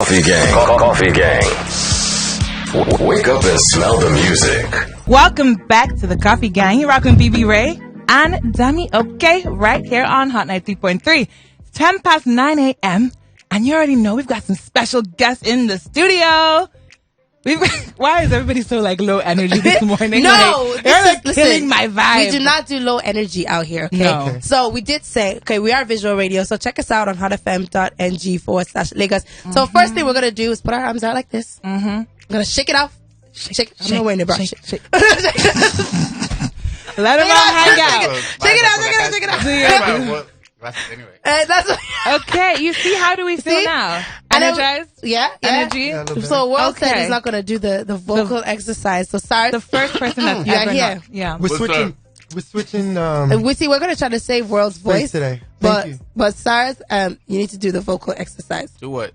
Coffee Gang. Coffee Gang. Wake up and smell the music. Welcome back to the Coffee Gang. You're rocking BB Ray and Dami OK right here on Hot 93.3. It's 10 past 9 a.m. and you already know we've got some special guests in the studio. Why is everybody so low energy this morning? No, they're killing my vibe. We do not do low energy out here. Okay? No. So we did say, we are visual radio. So check us out on hotfm.ng/Lagos. So first thing we're gonna do is put our arms out like this. I'm gonna shake it off. Shake. I'm not wearing the brush. Shake. Let them all hang out. Shake it out. Anyway. That's Okay, you see, how do we feel now? Energized? Energy. Yeah, So Wurld said he's not going to do the vocal exercise. So Sarz, The first person that's you are ever here. not. Yeah. We're switching And we're going to try to save World's voice today. But Thank you. Sarz, you need to do the vocal exercise. Do what?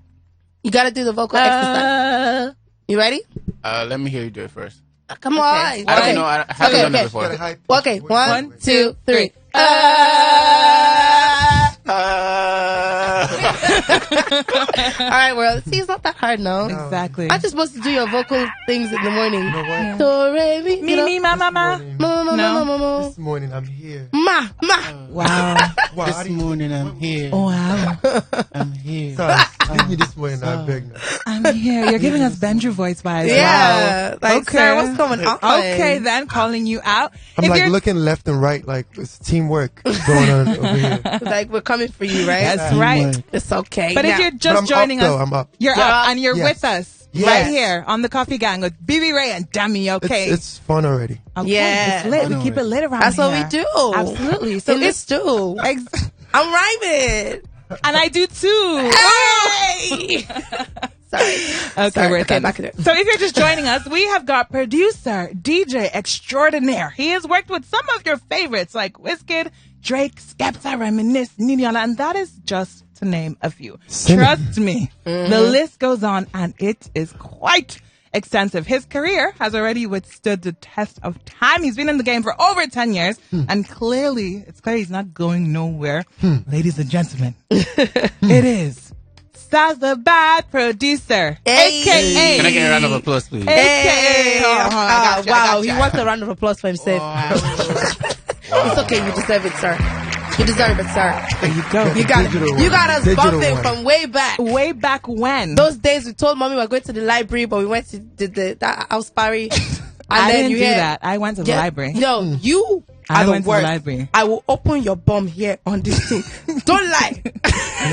You got to do the vocal exercise. You ready? Let me hear you do it first. Come on. I don't know. I haven't done it before. Okay, 1, 2, 3. All right, Wurld. See, it's not that hard, no? Exactly. I'm just supposed to do your vocal things in the morning. You know what? Do, re, mi, you know? Me, ma, ma. No. This morning I'm here. Ma. Wow. Wow, This morning I'm here. Wow. I'm here. Sorry, leave me this morning. I beg now. I'm here. You're giving us Benja voice vibes. Yeah. Wow. Like, sir, what's going on? Okay, then calling you out. I'm If like you're- looking left and right, like it's teamwork going on over here. Like, we're coming for you, right? That's right. It's okay. But Now, if you're But just I'm joining up, us, though. I'm up. you're up and you're Yes. with us Yes. right here on the Coffee Gang with BB Ray and Dami OK. It's fun already. Okay, Yeah. it's lit. We keep it lit around that's here. what we do. Absolutely. So In this stew. I'm rhyming. and I do too. Hey! Sorry. Okay, we're done. back to it. So if you're just joining us, we have got producer, DJ extraordinaire. He has worked with some of your favorites like Wizkid, Drake, Skepta, Reminisce, Nidiola, and that is just to name a few. Trust me, the list goes on and it is quite extensive. His career has already withstood the test of time. He's been in the game for over 10 years and it's clear he's not going nowhere. Ladies and gentlemen, it is Sarz the Bad Producer, Hey. a.k.a. Can I get a round of applause, please? a.k.a. Hey. I got you. Wow. He wants a round of applause for himself. It's okay. You deserve it, sir. You deserve it, sir. There you go. You got Digital You got one. us Digital bumping one. from way back. Way back when. Those days we told mommy we were going to the library, but we went to that house party. And I then didn't you do hear- that. I went to the Yeah. library. No, you I are the went to the worst. library. I will open your bum here on this thing. Don't lie.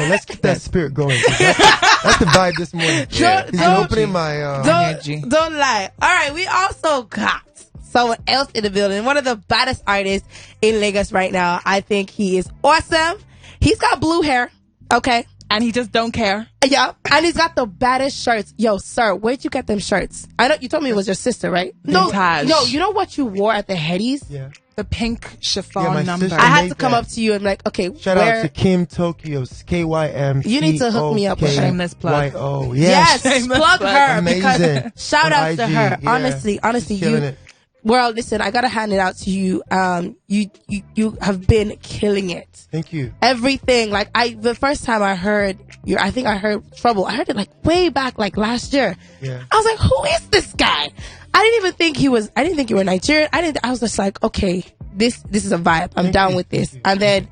Let's keep that spirit going. That's the vibe this morning. Yeah. He's been opening my. Energy. Don't lie. All right, we also got someone else in the building. One of the baddest artists in Lagos right now. I think he is awesome. He's got blue hair. Okay. And he just don't care. Yeah. And he's got the baddest shirts. Yo, sir, where'd you get them shirts? I know you told me it was your sister, right? Vintage. No, you know what you wore at the Headies? Yeah. The pink chiffon Yeah, my number. sister I had made to come that. up to you and be like, okay, Shout where? out to Kim Tokyo's KYM. You need to hook me up with her. Shameless plug. Oh, Yes, Shameless plug plug. her Amazing. because shout On out to IG, her. yeah. Honestly, She's killing you. it. Well, listen, I gotta hand it out to you. You have been killing it. Thank you. Everything, like the first time I heard I think I heard Trouble. I heard it like way back, like last year. Yeah. I was like, who is this guy? I didn't even think you were Nigerian. I was just like, okay, this is a vibe. I'm down with this. And then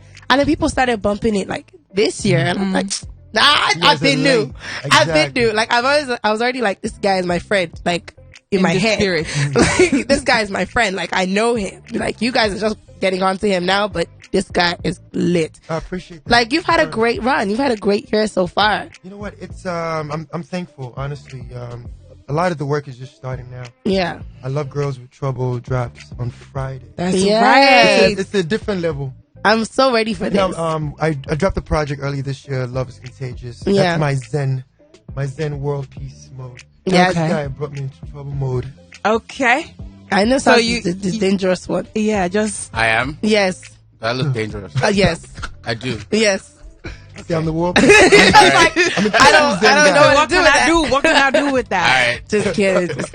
people started bumping it like this year, and I'm like, nah, I've been new. I've been new. Like I was already like, this guy is my friend. Like in my the head, spirit. like this guy is my friend. Like I know him. Like you guys are just getting onto him now, but this guy is lit. I appreciate that. Like you've had a great run. You've had a great year so far. You know what? It's I'm thankful, honestly. A lot of the work is just starting now. Yeah. I love Girls With Trobul drops on Friday. That's Yes. right. It's a different level. I'm so ready for Now, this. I dropped a project early this year. Love is Contagious. Yeah. That's my zen world peace mode. Yeah. This guy brought me into trouble mode. Okay. I know So so you- the dangerous one. Yeah, just I am. Yes. I look dangerous. Yes. I do. Yes. See, I'm the world. I don't know what to do with that. What can I do with All that? right. Just kidding. Just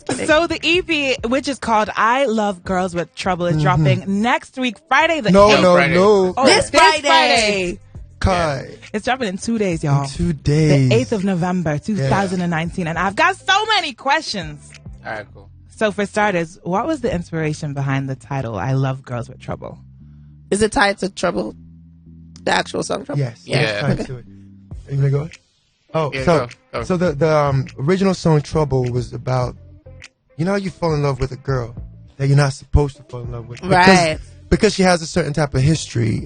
kidding. So the EP, which is called I Love Girls With Trouble, is dropping next week, Friday the 8th. No, Friday. no. Oh, this Friday. Kai. It's dropping in 2 days, y'all. 2 days. The 8th of November, 2019. And I've got so many questions. All right, cool. So for starters, what was the inspiration behind the title, I Love Girls With Trouble? Is it tied to Trouble? The actual song Trouble? Yes. Yeah. Yes, tied to it. Are you gonna go? Oh, Yeah, so go. so the original song Trouble was about, you know how you fall in love with a girl that you're not supposed to fall in love with. Right. Because she has a certain type of history.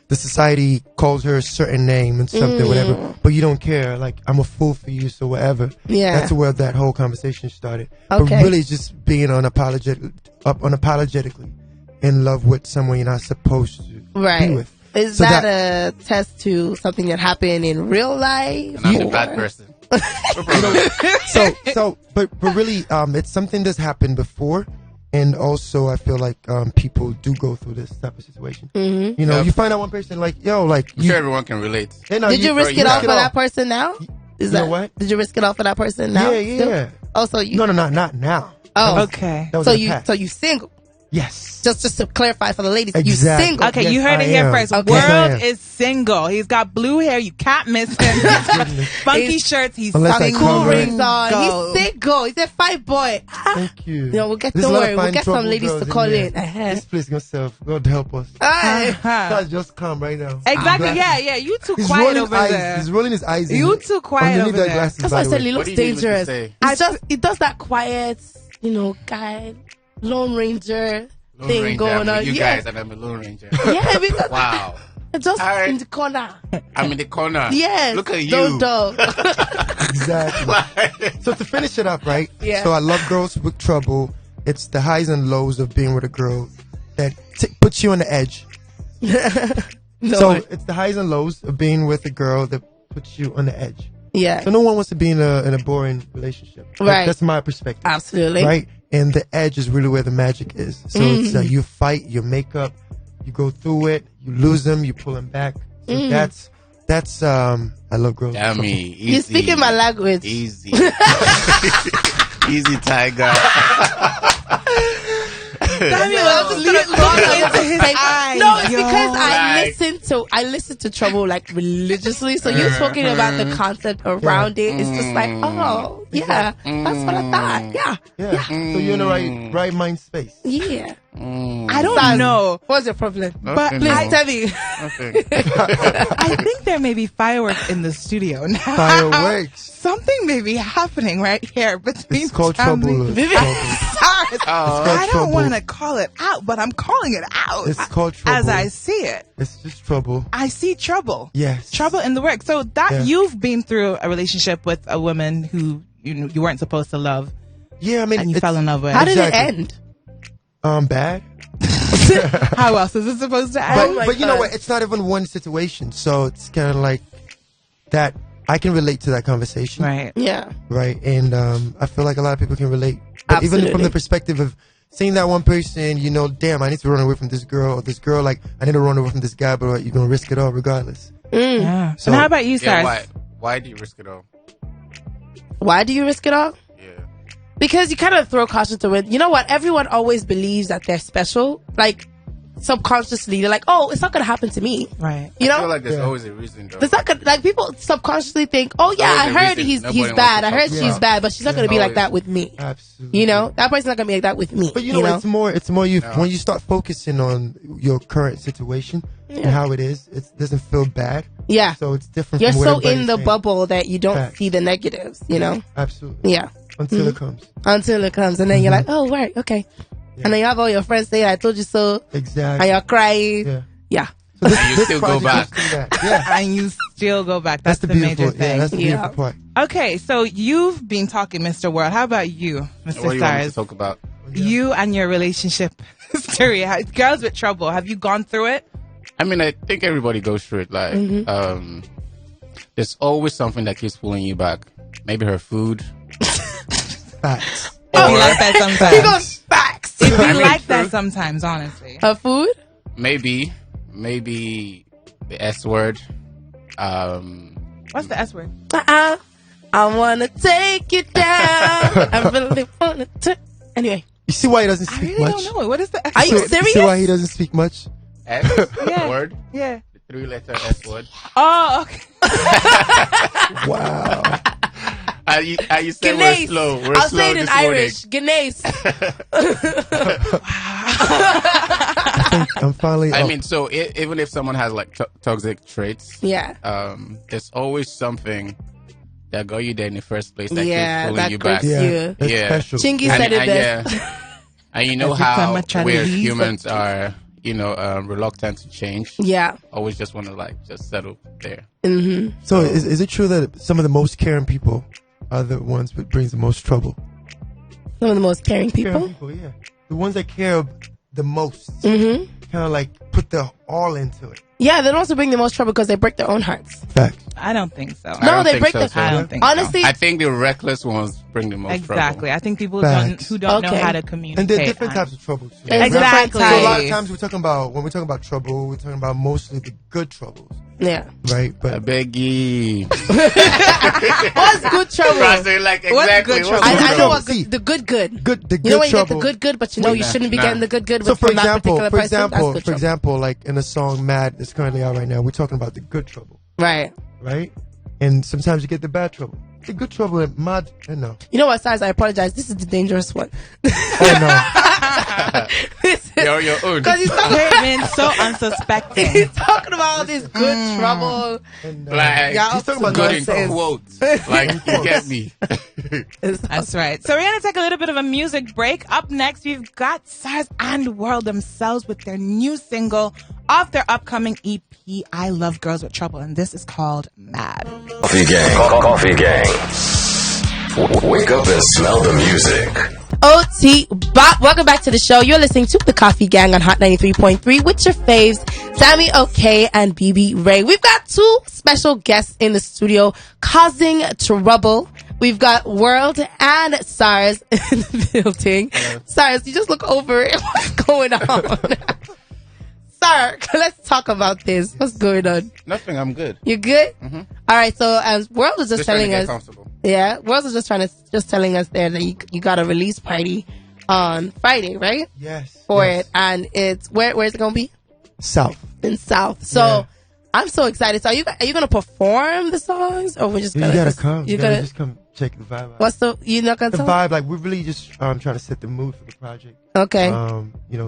The society calls her a certain name and something, whatever, but you don't care. Like, I'm a fool for you, so whatever. Yeah. That's where that whole conversation started. Okay. But really just being unapologetically in love with someone you're not supposed to Right. be with. Is So that a test to something that happened in real life? And I'm the Or- bad person. But really, it's something that's happened before. And also, I feel like people do go through this type of situation. Mm-hmm. You know, Yeah. you find out one person like, yo, like, I'm sure everyone can relate. Did you risk it all for that person now? Is You know that what? Did you risk it all for that person now? Yeah. Still? Oh, so you? No, not now. Oh, Okay. That was so in the you? past. So you single? Yes. Just to clarify for the ladies, you Exactly. single? Okay, Yes, you heard I it here am. first. Okay. Yes, I am. Wurld is single. He's got blue hair. You can't miss him. Funky He's- shirts. He's Unless I single. Cool cover it. rings on. He's single. He's a fine boy. Thank you. No, we'll get. There's a Don't lot of worry. We'll fine get some trouble ladies girls to in call here. in. Uh-huh. This place gonna God help us. Hey. Guys, just come right now. Exactly. Yeah. You too He's quiet rolling over eyes. there. He's rolling his eyes. in You it. too quiet Underneath over that there. glasses, That's by why I the said way. he What looks do you need me to dangerous. say? It does that quiet, guy, Lone Ranger Lone thing Ranger, going I'm on. with you Yeah, guys, and I'm a Lone Ranger. yeah, because Wow. just Alright. in the corner. I'm in the corner. Yes, Look at you. Don't. Exactly. So to finish it up, right? Yeah. So I love Girls With Trouble. It's the highs and lows of being with a girl that puts you on the edge. No, So it's the highs and lows of being with a girl that puts you on the edge. yeah, So no one wants to be in a boring relationship. Right. That's my perspective. absolutely. Right? And the edge is really where the magic is. So it's you fight, you make up, you go through it, you lose them, you pull them back. So that's I love Girls With Trouble. Yummy. Easy. You're speaking my language. Easy. Easy, tiger. Samuel, I'm just gonna look into his eyes. No, it's yo. because Like- I listen to Trouble like religiously. So you talking about the concept around it. It's just like, oh yeah, that's what I thought. Yeah, Yeah. So you're in the right mind space. yeah. I don't Sarz, know. What's your problem? But Okay, Please no. tell me. Okay. I think there may be fireworks in the studio now. Fireworks. Something may be happening right here between It's called Stanley- trouble. It's called- Sarz. Oh. I don't trouble. want to call it out, but I'm calling it out. It's called trouble. As I see it. It's just trouble. I see trouble. Yes. Trouble in the work. So that Yeah. you've been through a relationship with a woman who you weren't supposed to love Yeah, I mean, and you it's- fell in love with. How did it Exactly. end? bad. How else is it supposed to But, end? my but you know God. what? It's not even one situation. So it's kind of like that. I can relate to that conversation. Right. Yeah. Right. And I feel like a lot of people can relate. But even from Absolutely. the perspective of seeing that one person, you know, damn, I need to run away from this girl. Or this girl, like, I need to run away from this guy, but you're going to risk it all regardless. Yeah. So- and how about you, Yeah, Sarz? why do you risk it all? Why do you risk it all? Yeah. Because you kind of throw caution to it. You know what? Everyone always believes that they're special. Like, subconsciously, they're like, oh, it's not going to happen to me. Right. You I feel know? like there's Yeah. always a reason, though. It's not gonna, like, people subconsciously think, oh yeah, Always I a heard reason he's nobody wants bad. to I heard talk she's about. bad, but she's not gonna be like Always. that with me. Absolutely. You know? That person's not gonna be like that with me. But you know, it's more you Yeah. when you start focusing on your current situation and how it is, it doesn't feel bad. Yeah. So it's different. You're from what so everybody's in the saying. bubble that you don't Facts. see the negatives, you know? Absolutely. Yeah. Until it comes. Until it comes. And then you're like, oh, right, okay. And then you have all your friends saying, I told you so. And Exactly. you're crying. Yeah. Yeah. So this, And you this still go project back. is that. Yeah. And you still go back. That's, That's the the major beautiful. thing. Yeah, that's the Yeah. beautiful part. Okay, so you've been talking, Mr. World. How about you, Mr. What do you want me to Sarz? talk about? You and your relationship history. Girls with Trouble. Have you gone through it? I mean, I think everybody goes through it. Like, there's always something that keeps pulling you back. Maybe her food. Facts. If you like that He sometimes. goes facts. If you I mean, like that true. sometimes, honestly. Her food? Maybe the S word. What's the S word? I wanna take you down. I really wanna take. Anyway. You see why he doesn't I speak really much? don't know. What is the S Are you word? You serious? see why he doesn't speak much? S Yeah. word. Yeah. The 3-letter S word. Oh, okay. Wow. You said we're slow. We're I'll slow say it in this morning. Irish. Guinness. I'm finally. I mean, so even if someone has like toxic traits, Yeah. there's always something that got you there in the first place that Yeah, keeps pulling that you back. grips yeah, you. that's Yeah. special. Chingy said it best. Yeah. And you know Every time how I try to weird leave, humans are, reluctant to change. Yeah. Always just want to like just settle there. So is it true that some of the most caring people are the ones that brings the most trouble? Some of the most caring people. Caring people, yeah. The ones that care the most. Mm-hmm. Kind of like put their all into it. Yeah, they don't also bring the most trouble because they break their own hearts. Facts. I don't think so. I No, don't they think break so, the. so. I don't think Honestly, I think the reckless ones bring the most trouble. Exactly. I think people Facts. who don't know Okay. how to communicate. And there are different types of trouble too. There's Exactly. different So a lot of types. times when we're talking about trouble, we're talking about mostly the good troubles, Yeah. right? I But beg you. What's good trouble? I say like What's exactly. good what's trouble? I know trouble? what See, the good. the You know good when you get trouble. the good, but you know you shouldn't be Nah. getting the good So from that particular for person. That's good trouble. example, like in a song "Mad" that's currently out right now, we're talking about the good trouble, Right. right? And sometimes you get the bad trouble. The good trouble and mad, no. You know what, Sarz? I apologize. This is the dangerous one. Oh no. You're your own. Because he's talking, Hey, man, so unsuspecting. he's talking about all this good trouble. And, Like, Yeah, he's talking about good good in nonsense. quotes. Like, you get me. That's right. So we're going to take a little bit of a music break. Up next, we've got Sarz and Wurld themselves with their new single off their upcoming EP, I Love Girls With Trouble. And this is called Mad. Coffee Gang. Coffee Gang. Wake up and smell the music. OT Bop. Welcome back to the show. You're listening to the Coffee Gang on Hot 93.3 with your faves, Sammy OK and BB Ray. We've got two special guests in the studio causing trouble. We've got Wurld and Sarz in the building. Sarz, you just look over it. What's going on? Sir, let's talk about this. What's going on? Nothing, I'm good. You good? Mm-hmm. All right. So, Wurld was just Just trying to telling get us. comfortable. Yeah, Wurld was just telling us there that you got a release party on Friday, right? yes. For yes. it, and it's where's it gonna be? South. In South. So Yeah. I'm so excited. So are you gonna perform the songs, or we're just gonna? You gotta just, come. You're You gotta gonna. just come check the vibe out. What's you're not gonna the tell? vibe? Like we're really just trying to set the mood for the project. Okay.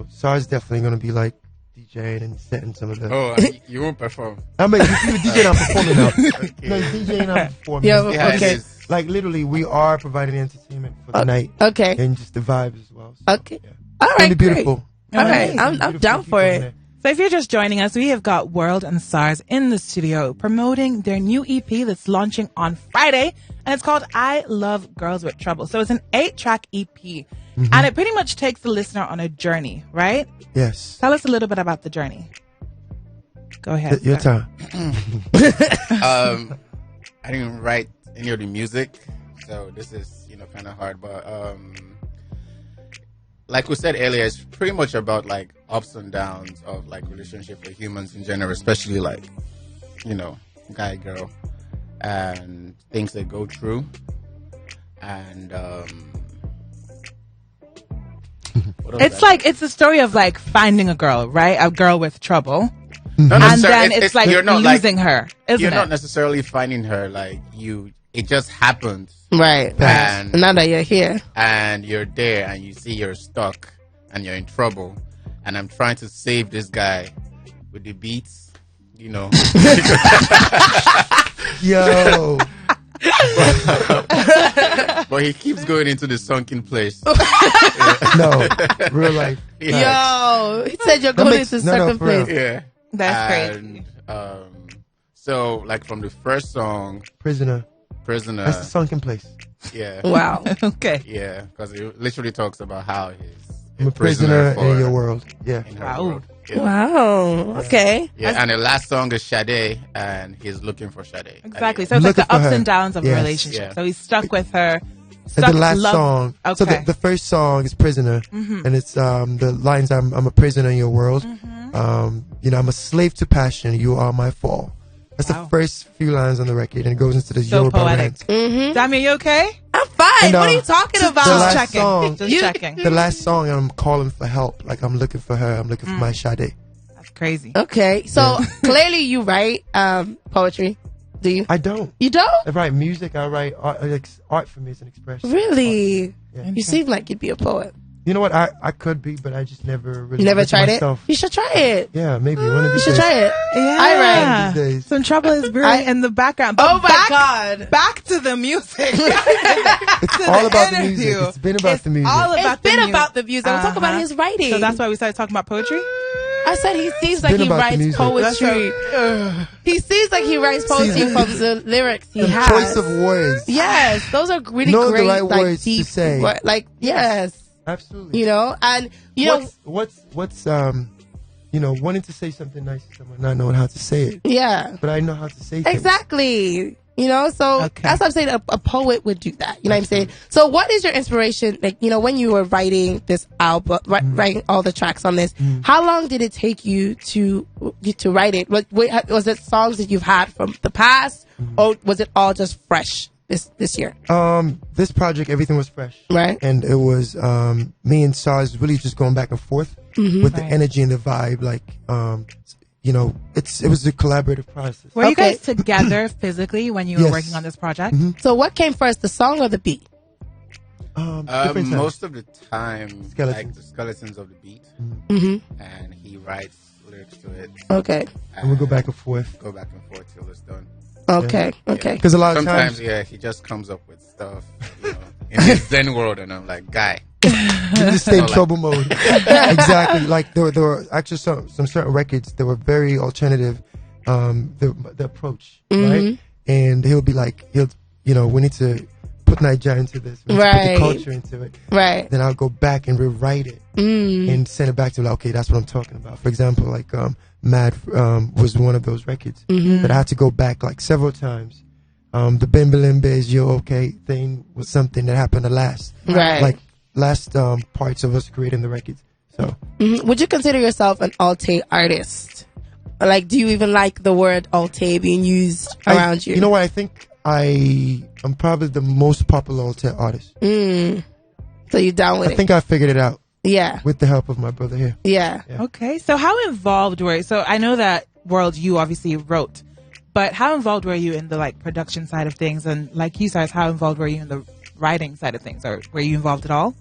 Sar's definitely gonna be like DJing and setting some of the. Oh, you won't perform. I mean, you DJ and I'm performing now. No, you DJ and I'm performing. Yeah, Yeah, okay. it is. Like literally, we are providing entertainment for the night Okay. and just the vibes as well. So, Okay. yeah. All It's gonna right. be beautiful. Great. All right. Amazing. I'm Beautiful down people for in it. there. So if you're just joining us, we have got Wurld and Sarz in the studio promoting their new EP that's launching on Friday. And it's called I Love Girls With Trouble. So it's an 8-track EP. And it pretty much takes the listener on a journey, right? Yes. Tell us a little bit about the journey. Go ahead. Your sir. time. I didn't write any of the music, so this is kind of hard. But like we said earlier, it's pretty much about like ups and downs of like relationship with humans in general, especially like guy girl and things they go through, and what else It's did I like, it's a story of like finding a girl, right? A girl with trouble. Not And necessarily- then it's like you're not losing her, isn't you're it? not necessarily finding her, like it just happens. Right. And Now that you're here. and you're there and you see you're stuck and you're in trouble and I'm trying to save this guy with the beats, Yo. but he keeps going into the sunken place. No. Real life. Yo, he said you're That going makes- into no, second for real. place. Yeah. That's crazy. And so like from the first song, Prisoner. Prisoner, That's the sunken place. yeah. Wow. Okay. Yeah, because it literally talks about how he's I'm a prisoner for- in your world. Yeah. in her Wow. world. Yeah. Wow. Okay. Yeah, and the last song is Sade, and he's looking for Sade. Exactly. So At it's like Looking the ups for her. and downs of a Yes. relationship. Yeah. So he's stuck with her. And Stuck the last love. song. So Okay. the first song is Prisoner, and it's the lines I'm a prisoner in your world. I'm a slave to passion. You are my fall. That's Wow. the first few lines on the record, and it goes into the So Yoruba poetic. rant. Damien, you okay? I'm fine. And, What are you talking the about? last checking. song- Just You- checking. The last song, I'm calling for help. Like I'm looking for her. I'm looking for my Sade. That's crazy. Okay, so clearly you write poetry. Do you? I don't. You don't? I write music. I write art. Art for me is an expression. Really? Yeah. You seem like you'd be a poet. You know what? I could be, but I just never really. You never written tried myself. it? You should try it. Yeah, maybe one of these You should days. try it. Yeah. I write. These days. Some trouble is brewing in the background. But Oh my God. Back to the music. It's all about the music. interview. It's been about It's the music. all It's about been the music. about the music. We'll talk about his writing. So that's why we started talking about poetry? I said he seems like been he about the writes music. poetry. He seems like he writes poetry from the lyrics he has. Choice of words. Yes, those are really Know the great. right like, words to deep, say. Like, yes. Absolutely. You know, and you know, what's wanting to say something nice to someone, not knowing how to say it, yeah, but I know how to say things. Exactly. You know, so Okay. that's what I'm saying. A poet would do that. You know what I'm saying? So what is your inspiration? Like, you know, when you were writing this album, writing all the tracks on this, how long did it take you to write it? Was it songs that you've had from the past, or was it all just fresh this year? This project, everything was fresh, Right. And it was me and Sarz really just going back and forth with the energy and the vibe. Like, it was a collaborative process. Were you Okay. guys together physically when you were Yes. working on this project? So what came first, the song or the beat? Different times. Most of the time, Skeletons. like the skeletons of the beat, and he writes lyrics to it. Okay. And we go back and forth Go back and forth till it's done. Okay. Okay. because a lot of Sometimes, times he just comes up with stuff, in his Zen world, and I'm like, guy, you just stay in trouble mode. Exactly. Like there were actually some certain records that were very alternative. The approach, right? And he'll be like, we need to put Nigeria into this, we need to put Right. the culture into it. Right. Then I'll go back and rewrite it and send it back to like, okay, that's what I'm talking about. For example, like Mad was one of those records that I had to go back like several times. The Bimbalimbe's Yo Okay thing was something that happened the last parts of us creating the records. So Would you consider yourself an alt artist? Like, do you even like the word alt being used around you? You know what? I think I'm probably the most popular alter artist. So you're down with I it? think I figured it out Yeah. with the help of my brother here. Yeah. Okay. So how involved were you? So I know that Wurld, you obviously wrote, but how involved were you in the like production side of things? And like you guys, how involved were you in the writing side of things? Or were you involved at all?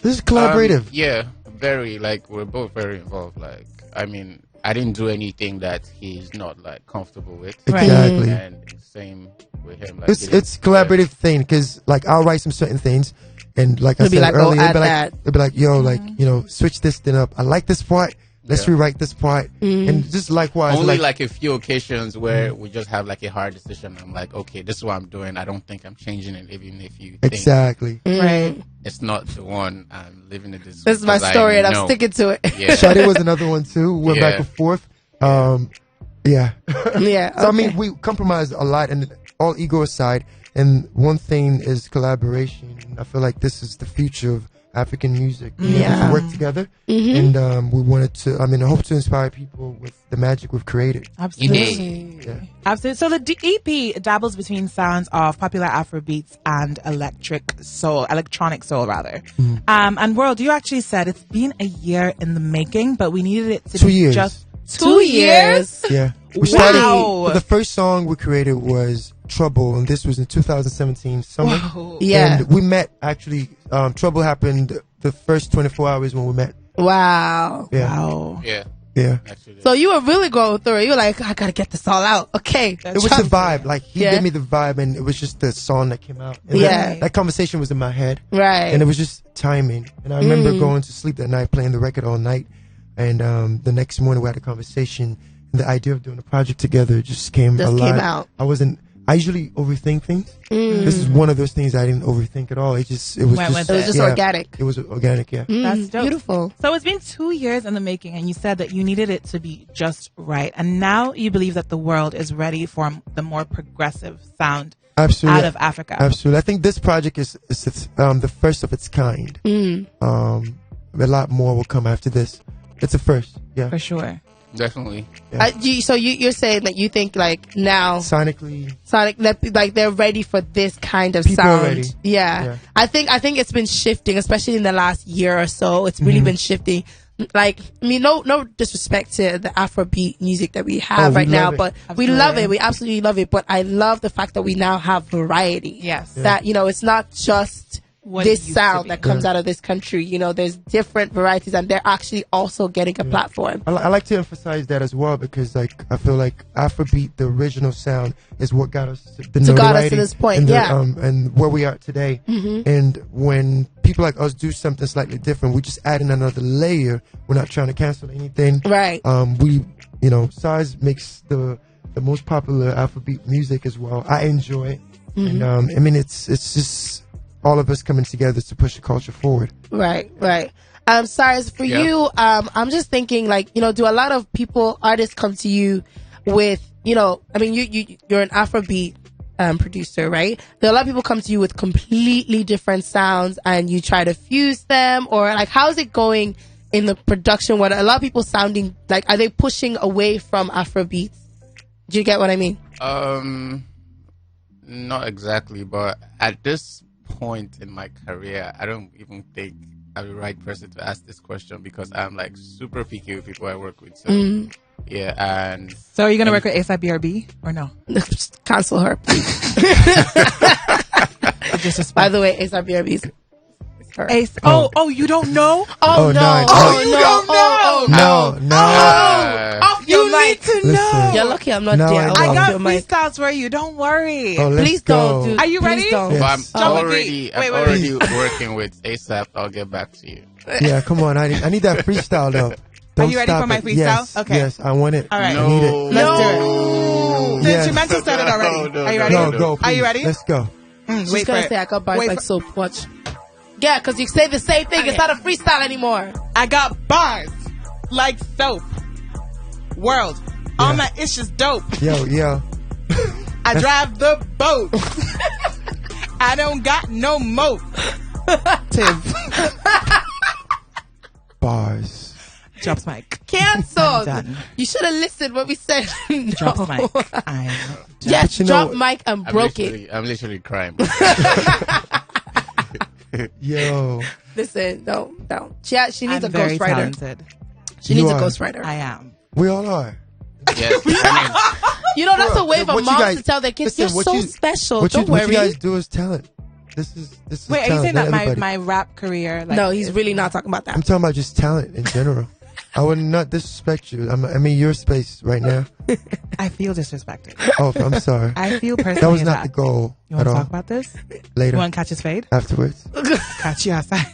This is collaborative. Yeah, very. Like, we're both very involved. Like, I mean, I didn't do anything that he's not like comfortable with. Exactly. And same with him. Like, It's collaborative thing because like I'll write some certain things and like I It'll be said like, earlier, add that. it'll be like, yo, like switch this thing up. I like this part. Let's rewrite this part, and just likewise. Only like a few occasions where we just have like a hard decision. I'm like, okay, this is what I'm doing. I don't think I'm changing it, even if you think exactly. Right. it's not the one. I'm living it this. This is my because I story and I'm know. sticking to it. Yeah. Shadi was another one too. Went back Yeah. and forth. Yeah. Yeah. So I okay. mean, we compromise a lot, and all ego aside. And one thing is collaboration. And I feel like this is the future of African music. We Yeah. work together, and we wanted to. I hope to inspire people with the magic we've created. Absolutely. Yeah. Absolutely. So the EP dabbles between sounds of popular Afrobeats and electronic soul rather. And Wurld, you actually said it's been a year in the making, but we needed it to 2 be years. just 2 years. Yeah. We Wow. started. The first song we created was Trouble, and this was in 2017 summer. Whoa. Yeah. And we met actually. Trouble happened the first 24 hours when we met. Wow. Yeah. Wow. Yeah, Yeah. actually. So you were really going through it. You were like, I gotta get this all out. Okay. It was the vibe. Like he Yeah. gave me the vibe, and it was just the song that came out. And Yeah. that conversation was in my head, Right. and it was just timing. And I remember going to sleep that night, playing the record all night, and the next morning we had a conversation. And the idea of doing a project together just came Just alive. came out. I usually overthink things. This is one of those things I didn't overthink at all. It was Went just with it was just yeah, organic. It was organic. Yeah. That's dope. Beautiful. So it's been 2 years in the making, and you said that you needed it to be just right. And now you believe that the world is ready for the more progressive sound Absolutely. out of Africa. Absolutely. I think this project is the first of its kind. A lot more will come after this. It's a first. Yeah. For sure. Definitely. So you're saying that you think like now Sonically. Sonic like they're ready for this kind of People are sound. ready. Yeah. Yeah. I think it's been shifting, especially in the last year or so. It's really been shifting. like, I mean, no disrespect to the Afrobeat music that we have we right now, love it. but we love it. We absolutely love it. But I love the fact that we now have variety. Yes. That, you know, it's not just What it this used to sound be. that comes out of this country. You know, there's different varieties, and they're actually also getting a platform. I like to emphasize that as well, because like I feel like Afrobeat, the original sound, is what got us the To got us notoriety to this point, and the, yeah. and where we are today. And when people like us do something slightly different, we just add in another layer. We're not trying to cancel anything. Right. We, you know, Sarz makes the most popular Afrobeat music as well. I enjoy it, and I mean it's just all of us coming together to push the culture forward. Right. Sarz, for you, I'm just thinking, like, you know, do a lot of artists come to you with, you know, I mean, you're an Afrobeat producer, right? Do a lot of people come to you with completely different sounds and you try to fuse them, or like, how's it going in the production? What a lot of people sounding like, are they pushing away from Afrobeats? Do you get what I mean? Not exactly, but at this point in my career, I don't even think I'm the right person to ask this question, because I'm like super picky with people I work with. So yeah, and So are you going to work with ASAP BRB or no? Just cancel her, please. Just By the way, ASAP BRB is her. Oh, you don't know? Oh, no. no. Oh, You no. don't know. No. Off your You mic. need to know. Listen. You're lucky I'm not No, there. I Off I know. got your mic. freestyles for you. Don't worry. Oh, let's Please go. don't do. Are you ready? Please don't. Yes. but I'm Jump with already, me. I'm Wait. already working with ASAP. I'll get back to you. Yeah, come on. I need that freestyle though. Don't you ready stop for my it. freestyle? Yes, Okay. Yes, I want it. All right. I need it. Let's do it. The Yes. instrumental started already. No, Are you ready? Go, go. Are you please. ready? Let's go. She's Wait for gonna it. say I got bars Wait like for- soap. Watch. Yeah, because you say the same thing. It's Okay. not a freestyle anymore. I got bars like soap. World. All my ish is dope. Yo. I drive the boat. I don't got no motive. Bars. Drops mic. Cancelled. I'm done. You should have listened when we said no. Drops mic. I'm Yes, But you drop know- mic and broke it. I'm literally crying. Yo. Listen, no. She needs a very ghostwriter. talented. She needs a You are. ghostwriter. I am. We all are. Yes, I You know, that's a way for What you moms guys- to tell their kids, listen, you're what so you- special. What Don't you worry. guys do is talent. This is Wait, are you talent, saying not that my, everybody. my rap career? Like, No, he's really not talking about I'm that. talking about just talent in general. I would not disrespect you. I'm in your space right now. I feel disrespected. Oh, I'm sorry. I feel personally That was not the attacked. goal You at want to all. talk about this? Later, You want to catch his fade? afterwards. Catch you outside.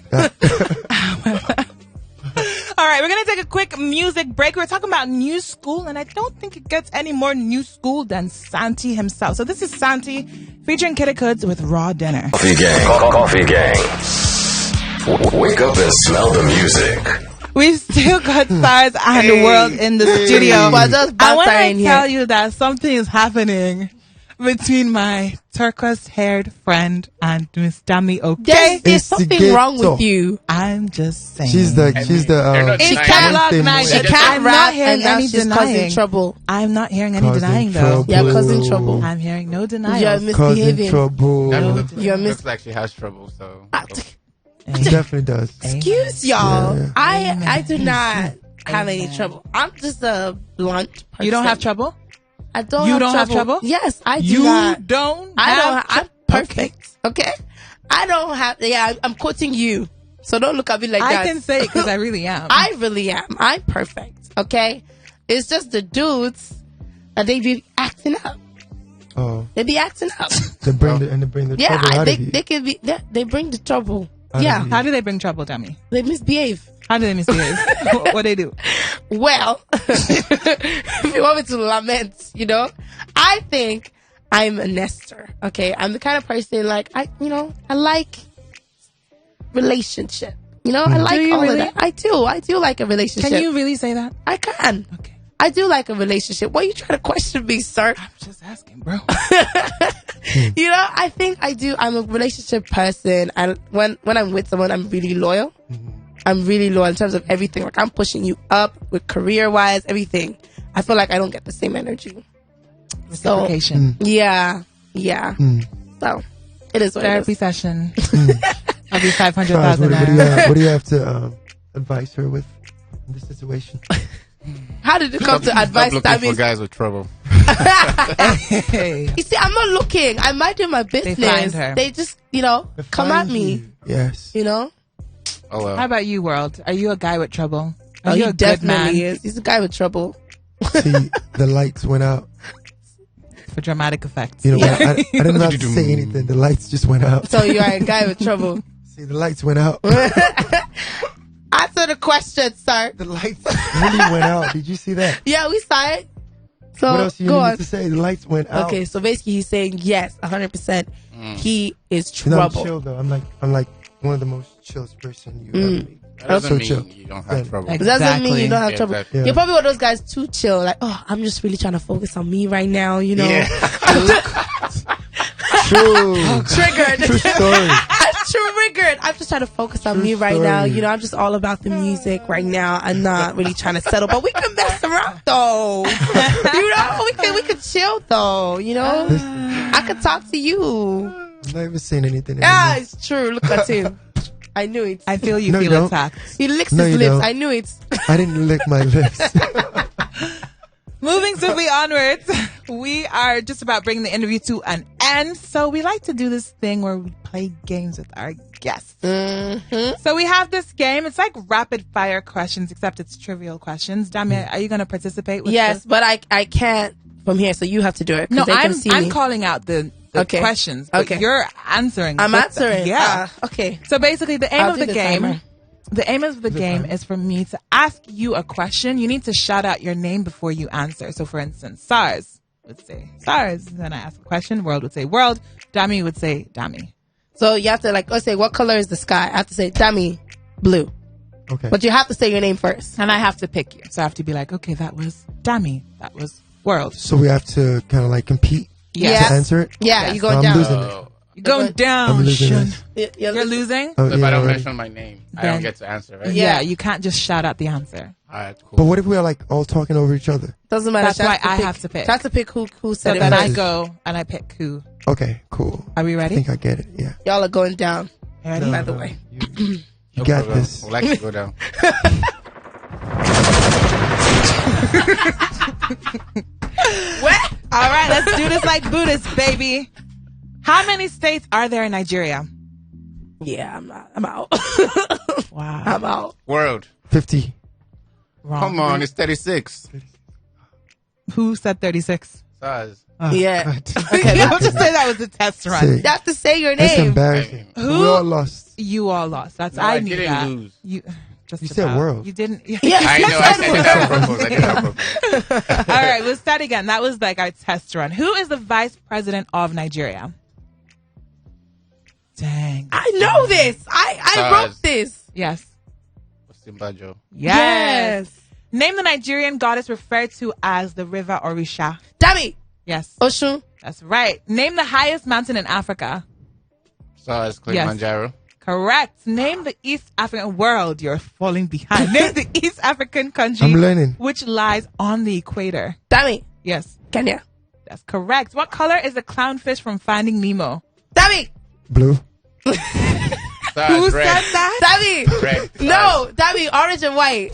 All right, we're going to take a quick music break. We're talking about new school, and I don't think it gets any more new school than Santi himself. So this is Santi featuring Kid Cuds with Raw Dinner. Coffee Gang. Coffee Gang. Wake up and smell the music. We've still got Sarz and the World in the studio. But just I want banter in to here. tell you that something is happening between my turquoise-haired friend and Miss Dami. Okay, There's something wrong with Instigator. you. I'm just saying. She's they're the not It's denying catalog Wednesday night. morning. She can't I'm rap, not hearing and now any she's causing denying. trouble. I'm not hearing any Causing denying though. trouble. Yeah, causing trouble. I'm hearing no You're denial. Causing misbehaving. trouble. Dami looks, You're looks like she has trouble, so. She definitely does. Excuse y'all. Yeah. I do not have any trouble. I'm just a blunt person. You don't have trouble? I don't. You have don't have trouble. trouble? Yes, I do You not. don't. I don't. have I'm perfect. Okay. I don't have. Yeah, I'm quoting you. So don't look at me like I that. can say it because I really am. I really am. I'm perfect. Okay. It's just the dudes that they be acting up. Oh, They be acting up. they bring the Yeah, trouble out they of you. they can be. They bring the trouble. Out of Yeah, you. How do they bring trouble, Dami? they misbehave. How do they misbehave? What they do? Well, if you want me to lament, I think I'm a nester. Okay, I'm the kind of person like I like relationship. I like you all really? of that. I do like a relationship. Can you really say that? I can. Okay. I do like a relationship. Why are you trying to question me, sir? I'm just asking, bro. I think I do. I'm a relationship person, and when I'm with someone, I'm really loyal. I'm really loyal in terms of everything. Like I'm pushing you up with career-wise, everything. I feel like I don't get the same energy. Reciprocation. Yeah. So it is what Therapy it is. session. I'll be Sarz, 500,000 what do you have to advise her with? in this situation. How did you come to Stop advice? looking for guys with trouble. Hey. You see, I'm not looking. I'm minding my business. find her. They just, come at me. You. Yes. Oh well. How about you, World? Are you a guy with trouble? Are Oh, you he a good man definitely is. He's a guy with trouble. See, the lights went out. for dramatic effect? You know, I didn't have to say anything. The lights just went out. So you are a guy with trouble. See, the lights went out. Answer the question, sir. The lights really went out. Did you see that? Yeah, we saw it. So What else do you go need on. to say? The lights went out. Okay, so basically he's saying yes, 100%. He is You know, I'm trouble. chill though. I'm like one of the most chillest person you ever meet. That doesn't So mean chill. you don't have trouble. It doesn't mean you don't have Yeah, trouble. exactly. Yeah. You're probably one of those guys too chill. Like, oh, I'm just really trying to focus on me right now, Yeah. True. Triggered. True story. Triggered. I'm just trying to focus on True me right now. story. I'm just all about the music right now. I'm not really trying to settle, but we can mess around though. We could chill though. I could talk to you. I'm not even saying anything Yeah, anymore. it's true. Look at him. I knew it. I feel you No, you feel don't. attacked. He licks No, his you lips. don't. I knew it. I didn't lick my lips. Moving swiftly onwards, we are just about bringing the interview to an end. So we like to do this thing where we play games with our guests. So we have this game. It's like rapid fire questions, except it's trivial questions. Damia, are you going to participate with Yes, this? but I can't from here, so you have to do it. 'cause No, they can see I'm me. calling out the Okay. questions, but Okay. you're answering. I'm with them. answering. Yeah. Okay. So basically, the aim I'll of do the the game, timer. the aim of the game is for me to ask you a question. You need to shout out your name before you answer. So, for instance, Sarz would say Sarz. Then I ask a question. World would say World. Dami would say Dami. So you have to let's say, what color is the sky? I have to say, Dami, blue. Okay. But you have to say your name first. And I have to pick you. So I have to be like, okay, that was Dami. That was World. So we have to kind of like compete Yes. to answer it. Yeah, Yes. you go I'm down. losing it. You're going I'm down. losing Shun. this. You're losing? Oh, So if yeah, I don't already. mention my name, I Then- don't get to answer, right? Yeah, Yeah. you can't just shout out the answer. All right, cool. But what if we are like all talking over each other? Doesn't matter. That's She why has I pick. have to pick. She has to pick who So said it then I first. go and I pick who. Okay, cool. Are we I ready? think I get it. Yeah. Y'all are going down. Ready? By the way. You No got problem. this. We'll actually go down. What? All right, let's do this like Buddhists, baby. How many states are there in Nigeria? Yeah, I'm out. Wow. I'm out. World. 50. Wrong. Come on, it's 36. Who said 36? Sarz. Yeah. Okay, you have to say that was a test run. Say, You have to say your that's name. embarrassing. Who? We all lost. You all lost. That's No, I I knew didn't that. lose. You just You said about. world. You didn't. Yeah. I know, I did that on purpose. I did that on purpose. All right, we'll start again. That was like our test run. Who is the vice president of Nigeria? Dang. I know this. I Sarz. wrote this. Yes. Simbajo. Yes. Name the Nigerian goddess referred to as the river Orisha. Dami. Yes. Oshun. That's right. Name the highest mountain in Africa. Sarz, Kilimanjaro. Correct. Name the East African world. You're falling behind. Name the East African country I'm learning. which lies on the equator. Dami. Yes, Kenya. that's correct. What color is the clownfish from Finding Nemo? Dami. Blue. Sarz, Who red. said that? Dami. Red. No, Dami. Orange and white.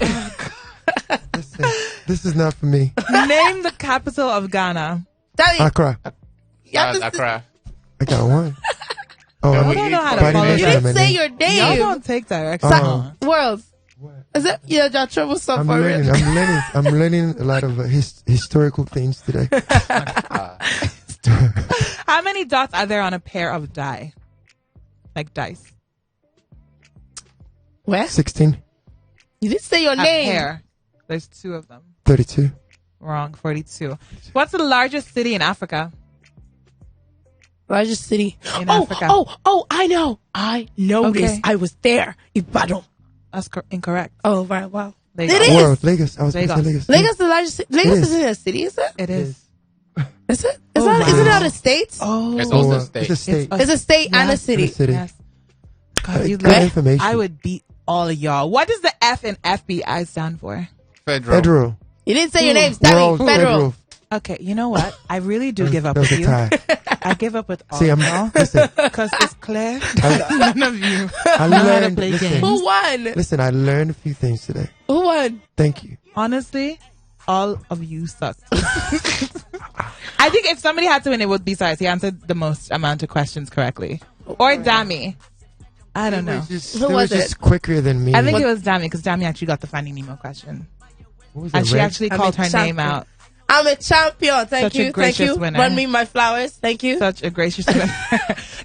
Listen, this is not for me. Name the capital of Ghana. Dami. Accra. You have Sarz, to- Accra. I got one. Oh, No, I we don't need know how to to Friday follow night You that. didn't man. say your Y'all name. don't take directions. Oh. World. Is it? Yeah, y'all troublesome I'm for learning. real. I'm learning a lot of historical things today. How many dots are there on a pair of die? Like dice. Where? 16, You didn't say your A name. pair. There's two of them. 32. Wrong. 42. What's the largest city in Africa? Largest city. In Oh, Africa. I know. I know Okay. this. I was there. Ibadan. That's incorrect. Oh, right. Wow. Lagos. It is. World, Lagos. I was going to say Lagos. Lagos. Lagos is the largest city. Lagos It is. isn't a city, is it? It is. Is it? Oh, Isn't wow. it not a state? Oh. It's also a It's state. a state. It's It's a state and a Yes. city. It's a city. Yes. God, you Good like- information. I would beat all of y'all. What does the F in FBI stand for? Federal. Federal. You didn't say your name. World Stabby. Federal. Okay, you know what? I really do That give up was with a you. tie. I give up with all See, of y'all listen, because it's clear that none of you I know how to learned, play listen, games. Who won? listen, I learned a few things today. Who won? Thank you. Honestly, all of you sucked. I think if somebody had to win, it would be Sarz. He answered the most amount of questions correctly. Or Dami. I don't know. Who It was was just it? quicker than me. I think it was Dami because Dami actually got the Finding Nemo question. What was And it, she Red? actually I'm called a her champion. name out. I'm a champion. Thank Such a you. Thank gracious you. winner. Run me my flowers. Thank you. Such a gracious winner.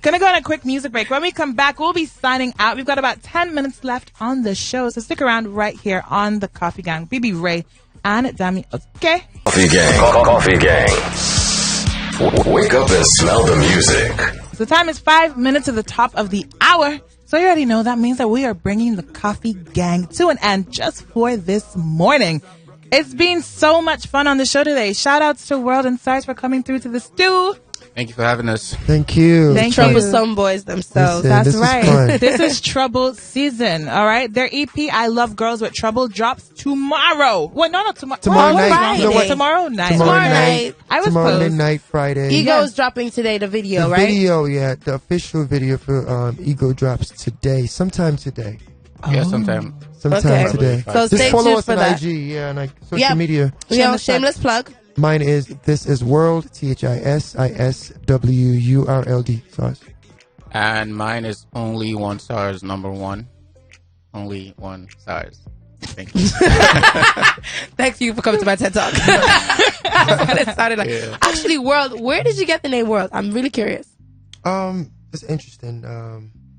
Gonna go on a quick music break. When we come back, we'll be signing out. We've got about 10 minutes left on the show, so stick around right here on the Coffee Gang. BB Ray and Dami. Okay. Coffee Gang. Coffee Gang. Wake up and smell the music. So the time is 5 minutes to the top of the hour. So you already know that means that we are bringing the Coffee Gang to an end just for this morning. It's been so much fun on the show today. Shout outs to Wurld and Sarz for coming through to the stew. Thank you for having us. Thank you. Thank you. Troublesome boys themselves. Listen, That's this is right. fun. This is Trouble season. All right. Their EP, I Love Girls With Trouble, drops tomorrow. Well, no, tomorrow. Tomorrow night. Friday. You know what? Tomorrow night. Tomorrow night. I was Tomorrow close. midnight, Friday. Ego's dropping today, the video, the right? video, yeah, the official video for Ego drops today, sometime today. Yeah, sometime. Sometime Okay. today. So Just stay follow tuned us for on that. IG, yeah, and like social Yep. media. Yo, shameless plug. Mine is This Is Wurld, THISISWURLD. Sarz. And mine is only one Sarz, number one. Only one Sarz. Thank you. Thank you for coming to my TED Talk. That's what it sounded like. Yeah. Actually, Wurld, where did you get the name Wurld? I'm really curious. It's interesting.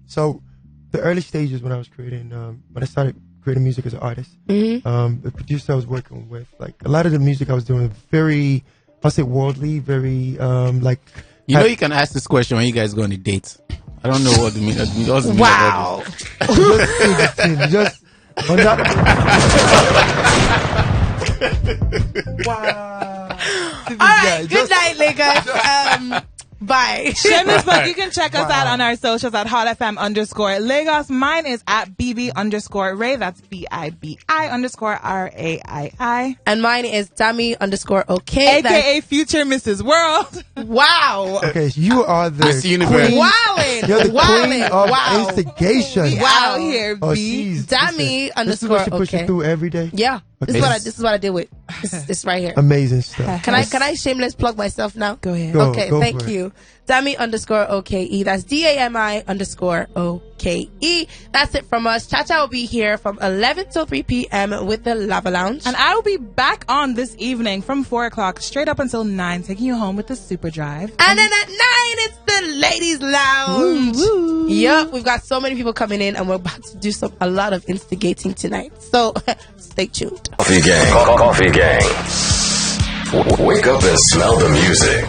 So the early stages when I was creating, when I started creating music as an artist, the producer I was working with, like a lot of the music I was doing was very, I'll say worldly, very like. You know you can ask this question when you guys go on a date. I don't know what the meaning of Wow. just on that. All right. Good night, Lagos. Bye. Shameless plug. You can check us out on our socials at hotfm_ Lagos. Mine is at BB_Ray. That's BIBI_RAII. And mine is Dami_OK. AKA Future Mrs. World. Wow. Okay, you are the Miss Universe. queen. Wowing. You're the queen Wowing. of Wow. instigation. We out here, Oh, B. jeez. Dami This is what you push _OK. you through every day. Yeah. This is what I deal with. This right here. Amazing stuff. Can I shameless plug myself now? Go ahead. Go. Okay, for thank it. you. Dami_OKE. That's DAMI_OKE. That's it from us. Cha-Cha will be here from 11 till 3 p.m. with the Lava Lounge. And I will be back on this evening from 4 o'clock straight up until 9, taking you home with the Super Drive. And then at 9, it's the Ladies Lounge. Woo. Yep, we've got so many people coming in, and we're about to do a lot of instigating tonight. So stay tuned. Coffee Gang. Coffee Gang. Wake up and smell the music.